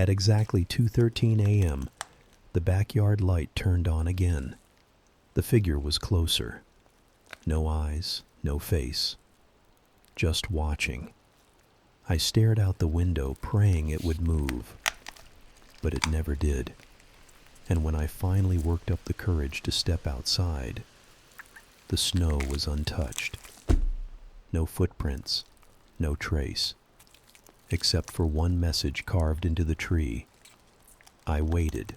At exactly 2:13 a.m., the backyard light turned on again. The figure was closer. No eyes, no face. Just watching. I stared out the window, praying it would move. But it never did. And when I finally worked up the courage to step outside, the snow was untouched. No footprints, no trace, except for one message carved into the tree. I waited.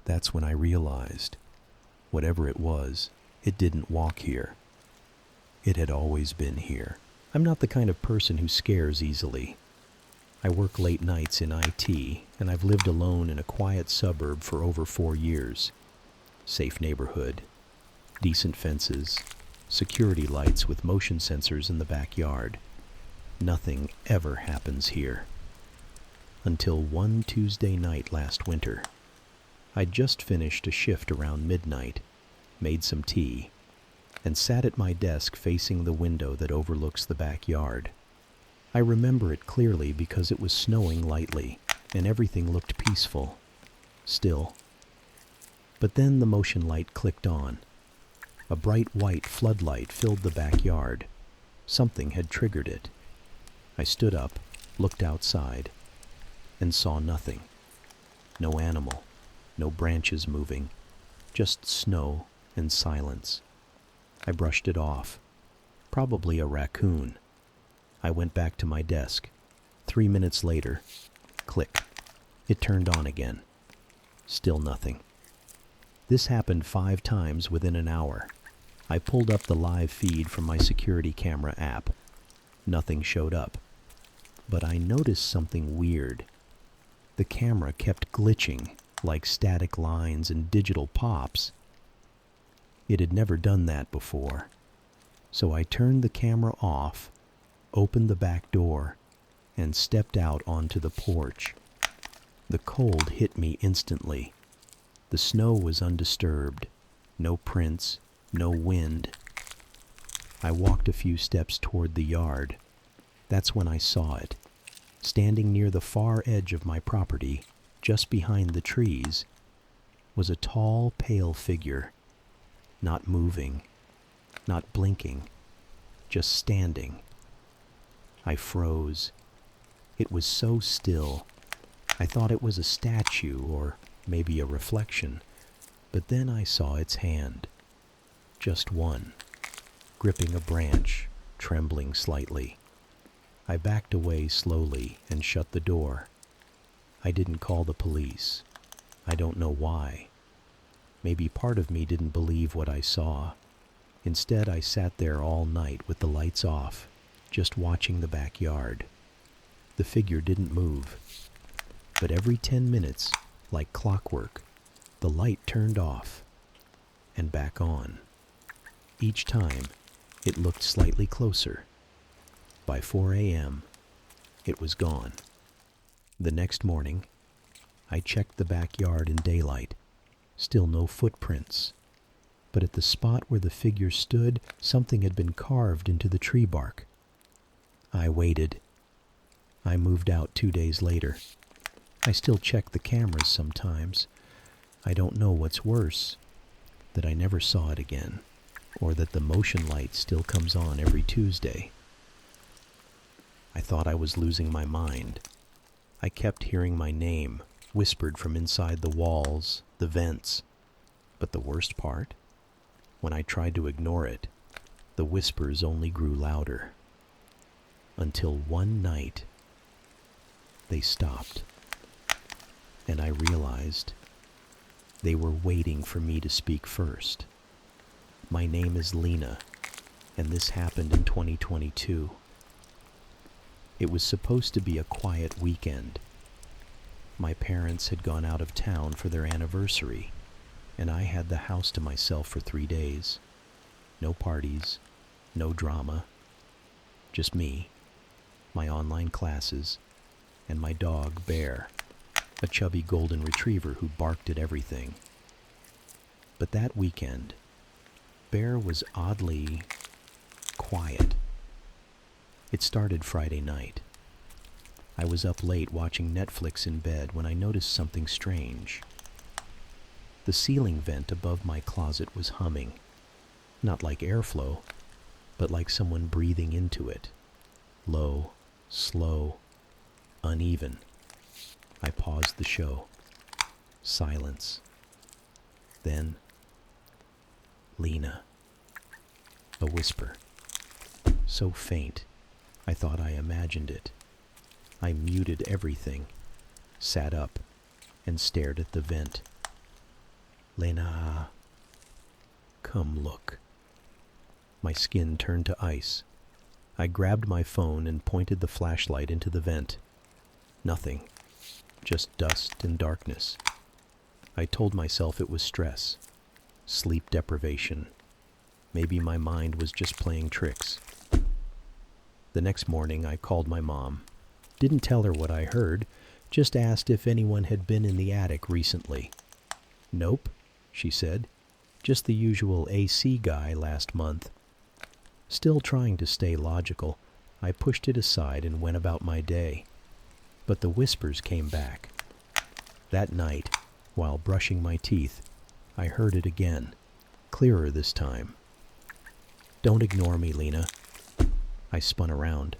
That's when I realized, whatever it was, it didn't walk here. It had always been here. I'm not the kind of person who scares easily. I work late nights in IT, and I've lived alone in a quiet suburb for over 4 years. Safe neighborhood, decent fences, security lights with motion sensors in the backyard. Nothing ever happens here. Until one Tuesday night last winter. I'd just finished a shift around midnight, made some tea, and sat at my desk facing the window that overlooks the backyard. I remember it clearly because it was snowing lightly, and everything looked peaceful, still. But then the motion light clicked on. A bright white floodlight filled the backyard. Something had triggered it. I stood up, looked outside, and saw nothing. No animal, no branches moving, just snow and silence. I brushed it off. Probably a raccoon. I went back to my desk. 3 minutes later, click. It turned on again. Still nothing. This happened 5 times within an hour. I pulled up the live feed from my security camera app. Nothing showed up. But I noticed something weird. The camera kept glitching, like static lines and digital pops. It had never done that before. So I turned the camera off, opened the back door, and stepped out onto the porch. The cold hit me instantly. The snow was undisturbed. No prints, no wind. I walked a few steps toward the yard. That's when I saw it. Standing near the far edge of my property, just behind the trees, was a tall, pale figure. Not moving, not blinking, just standing. I froze. It was so still. I thought it was a statue or maybe a reflection, but then I saw its hand. Just one, gripping a branch, trembling slightly. I backed away slowly and shut the door. I didn't call the police. I don't know why. Maybe part of me didn't believe what I saw. Instead, I sat there all night with the lights off, just watching the backyard. The figure didn't move. But every 10 minutes, like clockwork, the light turned off and back on. Each time, it looked slightly closer. By 4 a.m., it was gone. The next morning, I checked the backyard in daylight. Still no footprints. But at the spot where the figure stood, something had been carved into the tree bark. I waited. I moved out 2 days later. I still check the cameras sometimes. I don't know what's worse, that I never saw it again, or that the motion light still comes on every Tuesday. I thought I was losing my mind. I kept hearing my name, whispered from inside the walls, the vents. But the worst part? When I tried to ignore it, the whispers only grew louder. Until one night, they stopped. And I realized they were waiting for me to speak first. My name is Lena, and this happened in 2022. It was supposed to be a quiet weekend. My parents had gone out of town for their anniversary, and I had the house to myself for 3 days. No parties, no drama, just me, my online classes, and my dog, Bear, a chubby golden retriever who barked at everything. But that weekend, Bear was oddly quiet. It started Friday night. I was up late watching Netflix in bed when I noticed something strange. The ceiling vent above my closet was humming, not like airflow, but like someone breathing into it. Low, slow, uneven. I paused the show. Silence. Then, Lena. A whisper. So faint, I thought I imagined it. I muted everything, sat up, and stared at the vent. Lena, come look. My skin turned to ice. I grabbed my phone and pointed the flashlight into the vent. Nothing, just dust and darkness. I told myself it was stress, sleep deprivation. Maybe my mind was just playing tricks. The next morning, I called my mom. Didn't tell her what I heard, just asked if anyone had been in the attic recently. Nope, she said. Just the usual AC guy last month. Still trying to stay logical, I pushed it aside and went about my day. But the whispers came back. That night, while brushing my teeth, I heard it again, clearer this time. Don't ignore me, Lena. I spun around.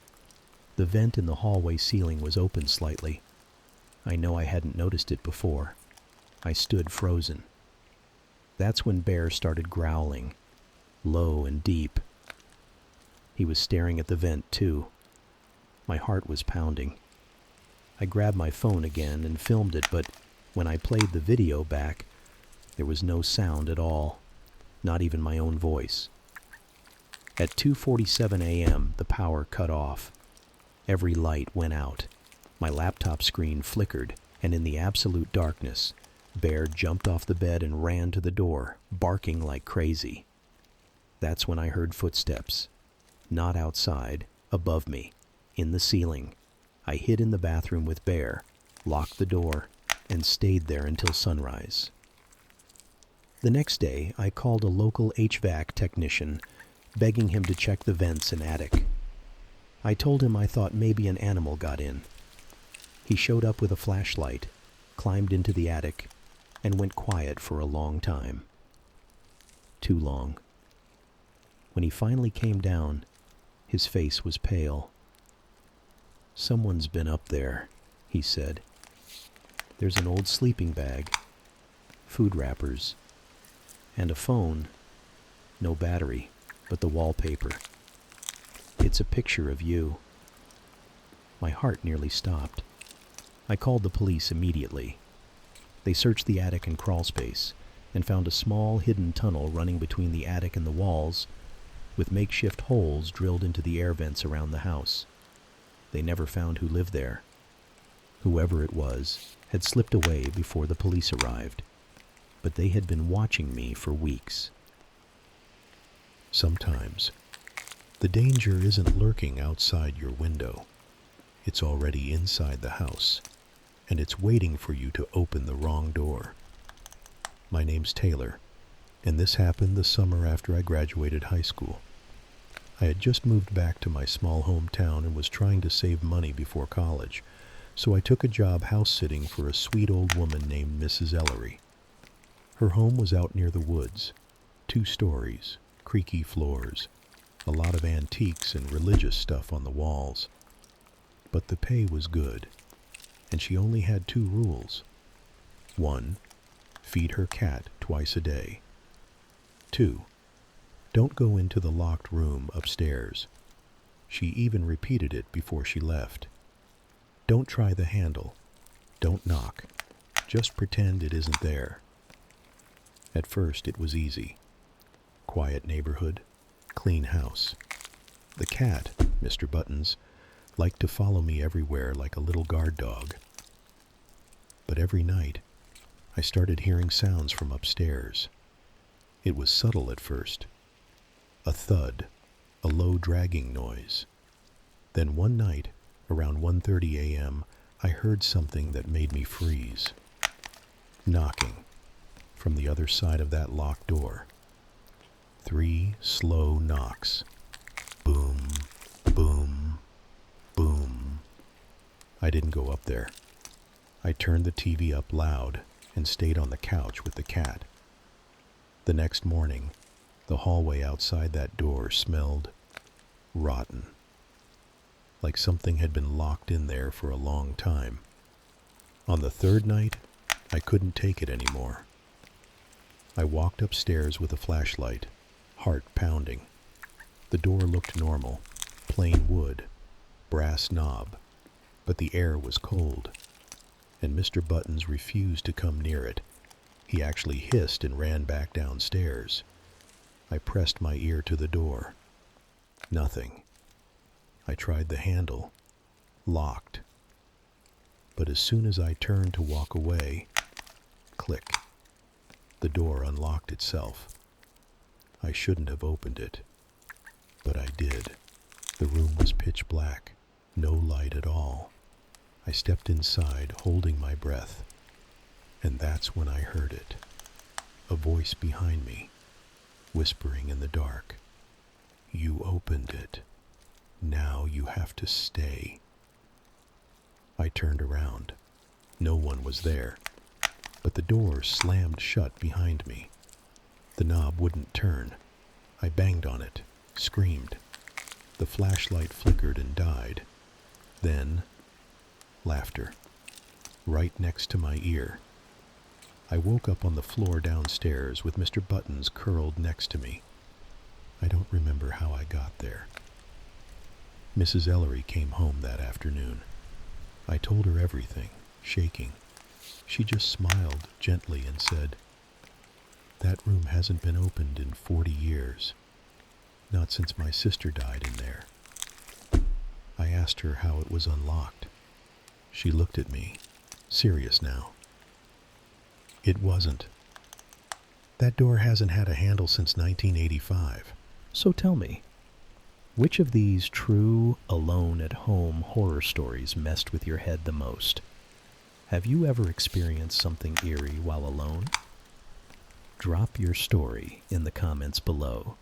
The vent in the hallway ceiling was open slightly. I know I hadn't noticed it before. I stood frozen. That's when Bear started growling, low and deep. He was staring at the vent, too. My heart was pounding. I grabbed my phone again and filmed it, but when I played the video back, there was no sound at all, not even my own voice. At 2:47 a.m., the power cut off. Every light went out. My laptop screen flickered, and in the absolute darkness, Bear jumped off the bed and ran to the door, barking like crazy. That's when I heard footsteps. Not outside, above me, in the ceiling. I hid in the bathroom with Bear, locked the door, and stayed there until sunrise. The next day, I called a local HVAC technician, begging him to check the vents and attic. I told him I thought maybe an animal got in. He showed up with a flashlight, climbed into the attic, and went quiet for a long time. Too long. When he finally came down, his face was pale. Someone's been up there, he said. There's an old sleeping bag, food wrappers, and a phone. No battery, but the wallpaper. It's a picture of you. My heart nearly stopped. I called the police immediately. They searched the attic and crawl space and found a small hidden tunnel running between the attic and the walls, with makeshift holes drilled into the air vents around the house. They never found who lived there. Whoever it was had slipped away before the police arrived, but they had been watching me for weeks. Sometimes, the danger isn't lurking outside your window. It's already inside the house, and it's waiting for you to open the wrong door. My name's Taylor, and this happened the summer after I graduated high school. I had just moved back to my small hometown and was trying to save money before college, so I took a job house-sitting for a sweet old woman named Mrs. Ellery. Her home was out near the woods, 2 stories, creaky floors, a lot of antiques and religious stuff on the walls. But the pay was good, and she only had 2 rules. 1, feed her cat twice a day. 2, don't go into the locked room upstairs. She even repeated it before she left. Don't try the handle. Don't knock. Just pretend it isn't there. At first it was easy. Quiet neighborhood, clean house. The cat, Mr. Buttons, liked to follow me everywhere like a little guard dog. But every night, I started hearing sounds from upstairs. It was subtle at first. A thud, a low dragging noise. Then one night, around 1:30 a.m., I heard something that made me freeze. Knocking from the other side of that locked door. 3 slow knocks. Boom, boom, boom. I didn't go up there. I turned the TV up loud and stayed on the couch with the cat. The next morning, the hallway outside that door smelled rotten, like something had been locked in there for a long time. On the third night, I couldn't take it anymore. I walked upstairs with a flashlight, heart pounding. The door looked normal, plain wood, brass knob, but the air was cold, and Mr. Buttons refused to come near it. He actually hissed and ran back downstairs. I pressed my ear to the door. Nothing. I tried the handle. Locked. But as soon as I turned to walk away, click. The door unlocked itself. I shouldn't have opened it, but I did. The room was pitch black, no light at all. I stepped inside, holding my breath, and that's when I heard it. A voice behind me, whispering in the dark. "You opened it. Now you have to stay." I turned around. No one was there, but the door slammed shut behind me. The knob wouldn't turn. I banged on it, screamed. The flashlight flickered and died. Then, laughter, right next to my ear. I woke up on the floor downstairs with Mr. Buttons curled next to me. I don't remember how I got there. Mrs. Ellery came home that afternoon. I told her everything, shaking. She just smiled gently and said, "That room hasn't been opened in 40 years. Not since my sister died in there." I asked her how it was unlocked. She looked at me, serious now. "It wasn't. That door hasn't had a handle since 1985. So tell me, which of these true Alone-at-Home horror stories messed with your head the most? Have you ever experienced something eerie while alone? Drop your story in the comments below.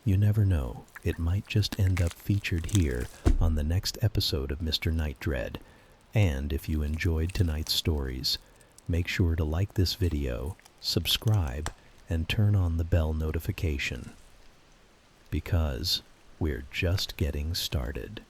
You never know, it might just end up featured here on the next episode of Mr. Nightdread. And if you enjoyed tonight's stories, make sure to like this video, subscribe, and turn on the bell notification. Because we're just getting started.